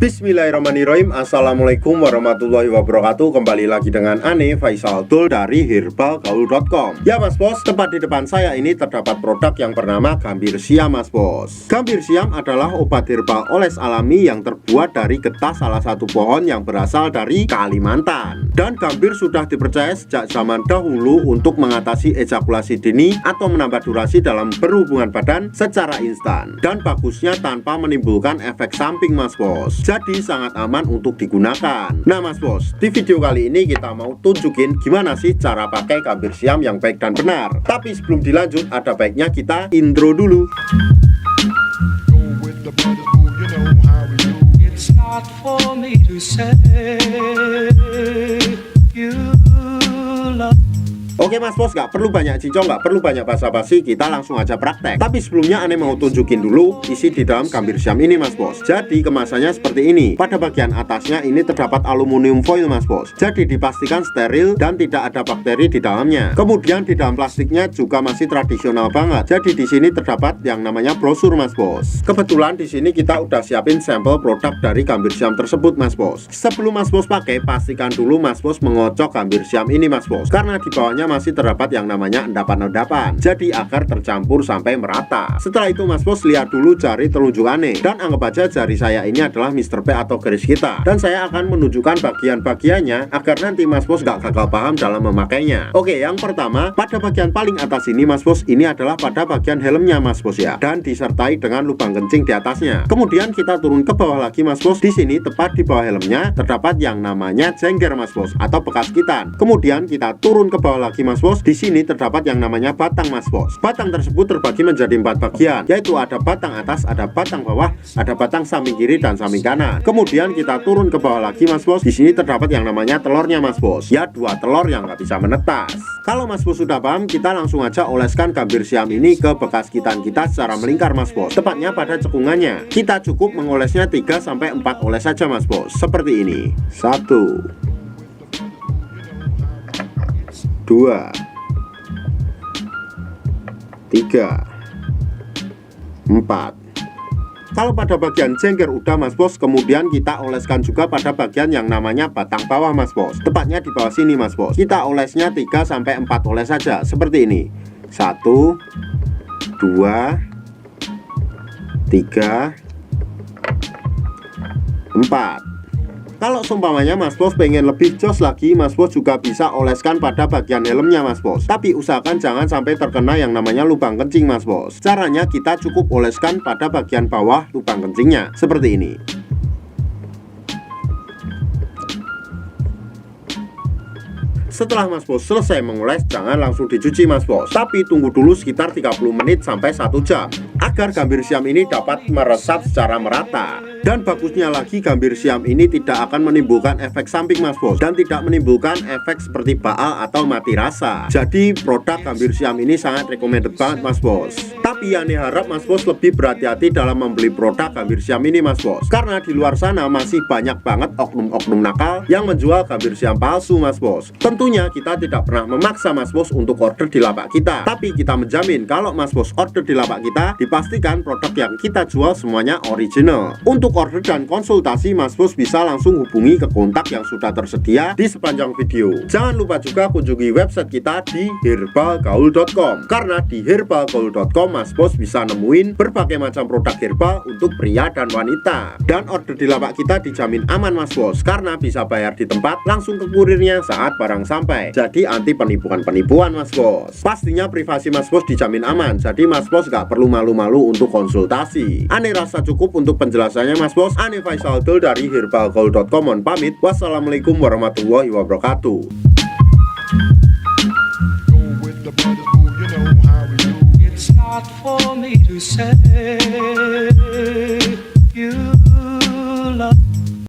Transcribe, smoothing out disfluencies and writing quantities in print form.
Bismillahirrahmanirrahim. Assalamualaikum warahmatullahi wabarakatuh. Kembali lagi dengan Ane Faisal Dul dari herbalgaul.com. Ya Mas Bos, tepat di depan saya ini terdapat produk yang bernama Gambir Siam Mas Bos. Gambir Siam adalah obat herbal oles alami yang terbuat dari getah salah satu pohon yang berasal dari Kalimantan. Dan gambir sudah dipercaya sejak zaman dahulu untuk mengatasi ejakulasi dini atau menambah durasi dalam berhubungan badan secara instan. Dan bagusnya tanpa menimbulkan efek samping Mas Bos. Jadi sangat aman untuk digunakan. Nah Mas Bos, di video kali ini kita mau tunjukin gimana sih cara pakai Gambir Siam yang baik dan benar. Tapi sebelum dilanjut, ada baiknya kita intro dulu. It's not for me to say you love. Oke Mas Bos, gak perlu banyak cincong, gak perlu banyak basa-basi, kita langsung aja praktek. Tapi sebelumnya Ane mau tunjukin dulu isi di dalam Gambir Siam ini Mas Bos. Jadi kemasannya seperti ini. Pada bagian atasnya ini terdapat aluminium foil Mas Bos. Jadi dipastikan steril dan tidak ada bakteri di dalamnya. Kemudian di dalam plastiknya juga masih tradisional banget. Jadi di sini terdapat yang namanya brosur Mas Bos. Kebetulan di sini kita udah siapin sampel produk dari Gambir Siam tersebut Mas Bos. Sebelum Mas Bos pakai, pastikan dulu Mas Bos mengocok Gambir Siam ini Mas Bos. Karena di bawahnya masih terdapat yang namanya endapan-endapan, jadi agar tercampur sampai merata. Setelah itu Mas Bos lihat dulu jari telunjuk Ane, dan anggap aja jari saya ini adalah Mr. P atau garis kita, dan saya akan menunjukkan bagian-bagiannya agar nanti Mas Bos gak gagal paham dalam memakainya. Oke, yang pertama pada bagian paling atas ini Mas Bos, ini adalah pada bagian helmnya Mas Bos ya, dan disertai dengan lubang kencing di atasnya. Kemudian kita turun ke bawah lagi Mas Bos. Di sini tepat di bawah helmnya terdapat yang namanya jengger Mas Bos atau bekas kitan. Kemudian kita turun ke bawah lagi Mas Bos. Di sini terdapat yang namanya batang Mas Bos. Batang tersebut terbagi menjadi 4 bagian, yaitu ada batang atas, ada batang bawah, ada batang samping kiri dan samping kanan. Kemudian kita turun ke bawah lagi Mas Bos. Di sini terdapat yang namanya telurnya Mas Bos. Ya, 2 telur yang nggak bisa menetas. Kalau Mas Bos sudah paham, kita langsung aja oleskan Gambir Siam ini ke bekas kitan kita secara melingkar Mas Bos. Tepatnya pada cekungannya. Kita cukup mengolesnya 3-4 oles saja Mas Bos. Seperti ini. 1 2 3 4. Kalau pada bagian jengger udah Mas Bos, kemudian kita oleskan juga pada bagian yang namanya batang bawah Mas Bos. Tepatnya di bawah sini Mas Bos. Kita olesnya 3-4 oles saja seperti ini. 1 2 3 4. Kalau seumpamanya Mas Bos pengen lebih jos lagi, Mas Bos juga bisa oleskan pada bagian helmnya Mas Bos. Tapi usahakan jangan sampai terkena yang namanya lubang kencing Mas Bos. Caranya kita cukup oleskan pada bagian bawah lubang kencingnya seperti ini. Setelah Mas Bos selesai mengoles, jangan langsung dicuci Mas Bos, tapi tunggu dulu sekitar 30 menit sampai 1 jam agar Gambir Siam ini dapat meresap secara merata. Dan bagusnya lagi, Gambir Siam ini tidak akan menimbulkan efek samping Mas Bos, dan tidak menimbulkan efek seperti baal atau mati rasa. Jadi produk Gambir Siam ini sangat recommended banget Mas Bos. Tapi Ane harap Mas Bos lebih berhati-hati dalam membeli produk Gambir Siam ini Mas Bos, karena di luar sana masih banyak banget oknum-oknum nakal yang menjual Gambir Siam palsu Mas Bos. Tentunya kita tidak pernah memaksa Mas Bos untuk order di lapak kita, tapi kita menjamin kalau Mas Bos order di lapak kita, dipastikan produk yang kita jual semuanya original. Untuk order dan konsultasi Mas Bos bisa langsung hubungi ke kontak yang sudah tersedia di sepanjang video. Jangan lupa juga kunjungi website kita di herbalgaul.com, karena di herbalgaul.com Mas Bos bisa nemuin berbagai macam produk herbal untuk pria dan wanita. Dan order di lapak kita dijamin aman Mas Bos, karena bisa bayar di tempat langsung ke kurirnya saat barang sampai. Jadi anti penipuan-penipuan Mas Bos. Pastinya privasi Mas Bos dijamin aman, jadi Mas Bos gak perlu malu-malu untuk konsultasi. Ane rasa cukup untuk penjelasannya Mas Bos. Ane Faisal Dul dari herbalgaul.com mohon pamit. Wassalamualaikum warahmatullahi wabarakatuh. It's not for me to say